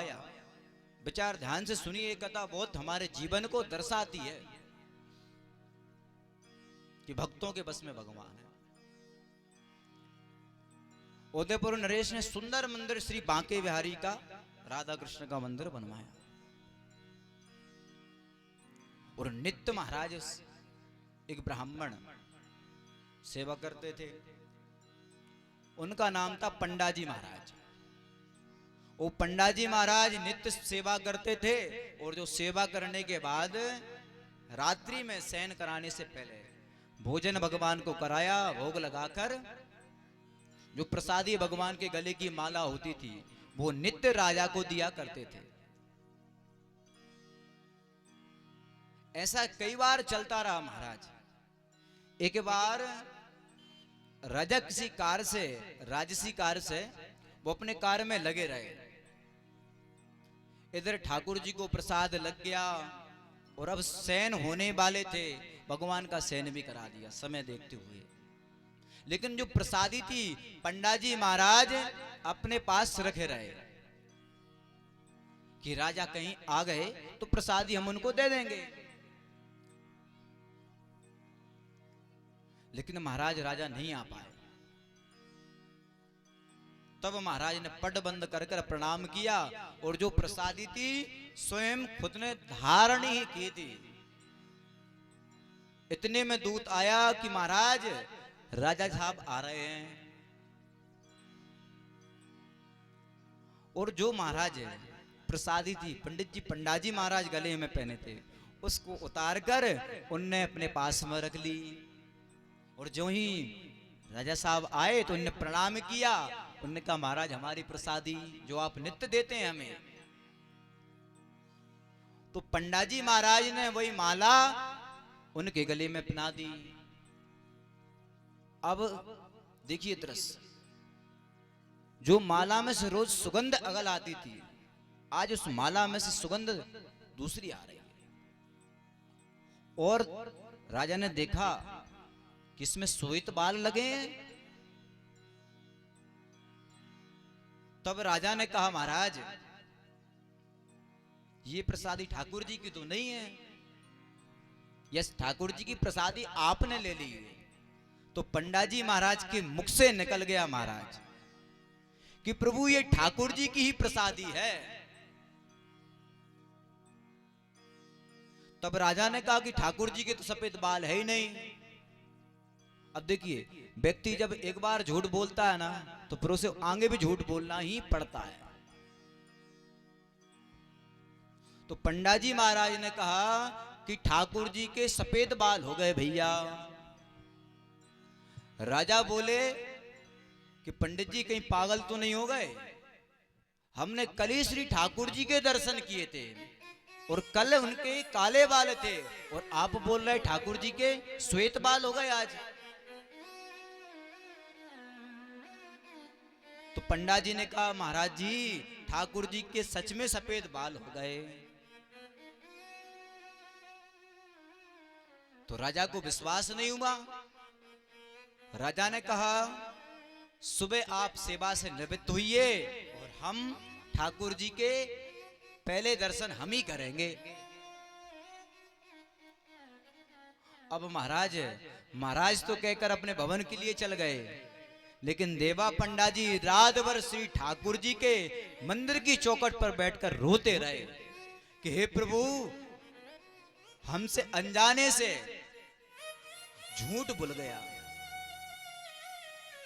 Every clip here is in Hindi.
भाया, विचार ध्यान से सुनिए। ये कथा बहुत हमारे जीवन को दर्शाती है कि भक्तों के बस में भगवान है। उदयपुर नरेश ने सुंदर मंदिर श्री बांके बिहारी का, राधा कृष्ण का मंदिर बनवाया। और नित्य महाराज एक ब्राह्मण सेवा करते थे, उनका नाम था पंडाजी महाराज। वो पंडाजी महाराज नित्य सेवा करते थे, और जो सेवा करने के बाद रात्रि में शयन कराने से पहले भोजन भगवान को कराया, भोग लगाकर जो प्रसादी भगवान के गले की माला होती थी वो नित्य राजा को दिया करते थे। ऐसा कई बार चलता रहा महाराज। एक बार राजा किसी कार्य से, राजसी कार्य से वो अपने कार्य में लगे रहे। इधर ठाकुर जी को प्रसाद लग गया और अब शयन होने वाले थे, भगवान का शयन भी करा दिया समय देखते हुए। लेकिन जो प्रसादी थी पंडाजी महाराज अपने पास रखे रहे कि राजा कहीं आ गए तो प्रसादी हम उनको दे देंगे। लेकिन महाराज राजा नहीं आ पाए। तब महाराज ने पट बंद कर कर प्रणाम किया, और जो प्रसादी थी स्वयं खुद ने धारण ही की थी। इतने में दूत आया कि महाराज राजा साहब आ रहे हैं। और जो महाराज प्रसादी थी पंडित जी पंडाजी महाराज गले में पहने थे, उसको उतार कर उनने अपने पास में रख ली। और जो ही राजा साहब आए तो उन्होंने प्रणाम किया। उन्होंने कहा महाराज हमारी प्रसादी जो आप नित्य देते हैं हमें। तो पंडाजी महाराज ने वही माला उनके गले में पहना दी। अब देखिए दृश्य, जो माला में से रोज सुगंध अगल आती थी, आज उस माला में से सुगंध दूसरी आ रही है। और राजा ने देखा कि इसमें श्वेत बाल लगे हैं। तब राजा ने कहा महाराज ये प्रसादी ठाकुर जी की तो नहीं है। यस, ठाकुर जी की प्रसादी आपने ले ली है। तो पंडाजी महाराज के मुख से निकल गया महाराज कि प्रभु ये ठाकुर जी की ही प्रसादी है। तब राजा ने कहा कि ठाकुर जी के तो सफेद बाल है ही नहीं। अब देखिए, व्यक्ति जब एक बार झूठ बोलता है ना तो फिर उसे आगे भी झूठ बोलना ही पड़ता है। तो पंडाजी महाराज ने कहा कि ठाकुर जी के सफेद बाल हो गए भैया। राजा बोले कि पंडित जी कहीं पागल तो नहीं हो गए? हमने कल ही श्री ठाकुर जी के दर्शन किए थे और कल उनके काले बाल थे, और आप बोल रहे ठाकुर जी के श्वेत बाल हो गए आज। तो पंडा जी ने कहा महाराज जी ठाकुर जी के सच में सफेद बाल हो गए। तो राजा को विश्वास नहीं हुआ। राजा ने कहा सुबह आप सेवा से निवृत्त हुइए और हम ठाकुर जी के पहले दर्शन हम ही करेंगे। अब महाराज तो कहकर अपने भवन के लिए चल गए, लेकिन देवा पंडा जी रात भर श्री ठाकुर जी के मंदिर की चौखट पर बैठकर रोते रहे कि हे प्रभु हमसे अनजाने से झूठ बोल गया,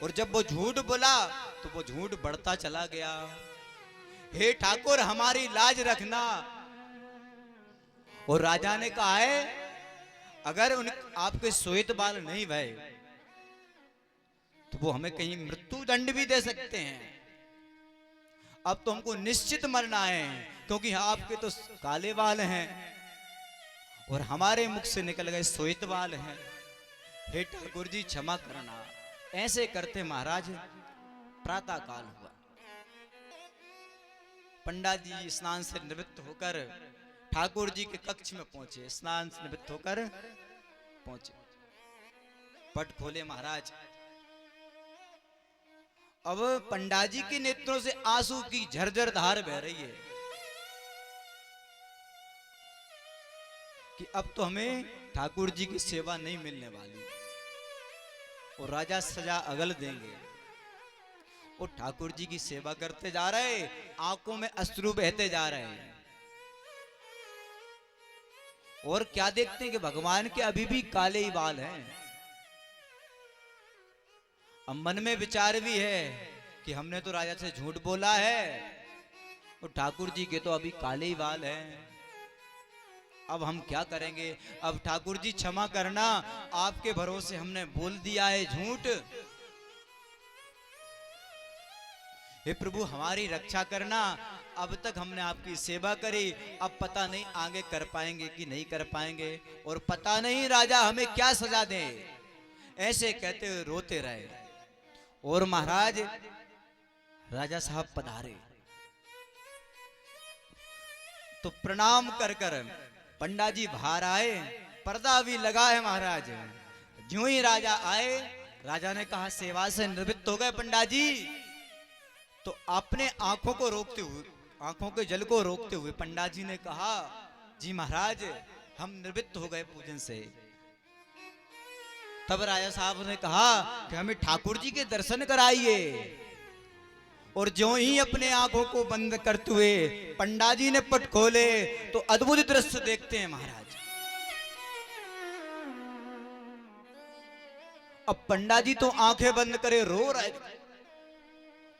और जब वो झूठ बोला तो वो झूठ बढ़ता चला गया। हे ठाकुर हमारी लाज रखना। और राजा ने कहा है अगर आपके श्वेत बाल नहीं भय तो वो हमें कहीं मृत्यु दंड भी दे सकते हैं। अब तो हमको निश्चित मरना है, क्योंकि आपके तो काले बाल हैं और हमारे मुख से निकल गए श्वेत बाल हैं। हे ठाकुर जी क्षमा करना। ऐसे करते महाराज प्रातः काल हुआ। पंडित जी स्नान से निवृत्त होकर ठाकुर जी के कक्ष में पहुंचे। स्नान से निवृत्त होकर पहुंचे, पट खोले महाराज। अब पंडित जी के नेत्रों से आंसू की झरझर धार बह रही है। कि अब तो हमें ठाकुर जी की सेवा नहीं मिलने वाली, और राजा सजा अगल देंगे। और ठाकुर जी की सेवा करते जा रहे, आंखों में अश्रु बहते जा रहे हैं। और क्या देखते हैं कि भगवान के अभी भी काले ही बाल हैं। अब मन में विचार भी है कि हमने तो राजा से झूठ बोला है, और ठाकुर जी के तो अभी काले ही बाल हैं। अब हम क्या करेंगे? अब ठाकुर जी क्षमा करना, आपके भरोसे हमने बोल दिया है झूठ। हे प्रभु हमारी रक्षा करना, अब तक हमने आपकी सेवा करी, अब पता नहीं आगे कर पाएंगे कि नहीं कर पाएंगे, और पता नहीं राजा हमें क्या सजा दे। ऐसे कहते हुए रोते रहे। और महाराज राजा साहब पधारे तो प्रणाम कर कर पंडा जी बाहर आए, पर्दा भी लगा है महाराज। ज्यों ही राजा आए, राजा ने कहा सेवा से निवृत्त हो गए पंडा जी। तो अपने आंखों को रोकते हुए, आंखों के जल को रोकते हुए पंडा जी ने कहा जी महाराज हम निवृत्त हो गए पूजन से। तब राजा साहब ने कहा कि हमें ठाकुर जी के दर्शन कराइए। और ज्यों ही अपने आंखों को बंद करते हुए पंडा जी ने पट खोले तो अद्भुत दृश्य देखते हैं महाराज। अब पंडा जी तो आंखें बंद करे रो रहे,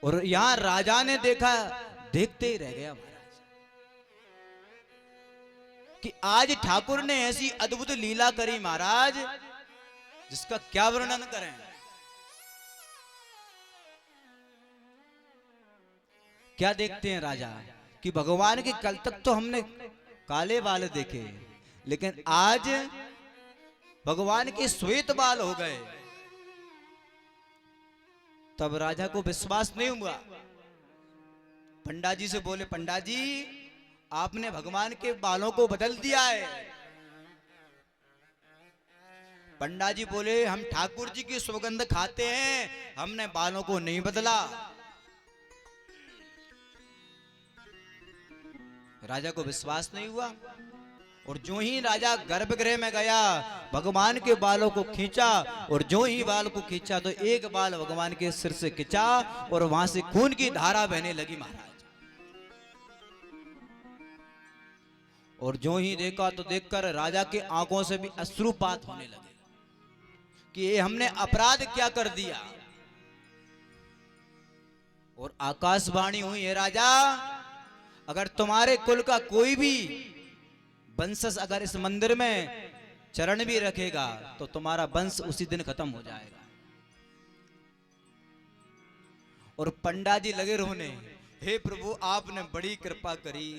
और यहां राजा ने देखा, देखते ही रह गया महाराज कि आज ठाकुर ने ऐसी अद्भुत लीला करी महाराज, जिसका क्या वर्णन करें। क्या देखते हैं राजा कि भगवान के कल तक तो हमने काले बाल देखे, लेकिन आज भगवान के श्वेत बाल हो गए। तब राजा को विश्वास नहीं हुआ। पंडा जी से बोले पंडा जी आपने भगवान के बालों को बदल दिया है। पंडा जी बोले हम ठाकुर जी की सुगंध खाते हैं, हमने बालों को नहीं बदला। राजा को विश्वास नहीं हुआ, और जो ही राजा गर्भगृह में गया भगवान के बालों को खींचा, और जो ही बाल को खींचा तो एक बाल भगवान के सिर से खींचा और वहां से खून की धारा बहने लगी महाराज। और जो ही देखा तो देखकर राजा के आंखों से भी अश्रुपात होने लगे कि ये हमने अपराध क्या कर दिया। और आकाशवाणी हुई है राजा अगर तुम्हारे कुल का कोई भी वंशज अगर इस मंदिर में चरण भी रखेगा तो तुम्हारा वंश उसी दिन खत्म हो जाएगा। और पंडा जी लगे रोने, हे प्रभु आपने बड़ी कृपा करी,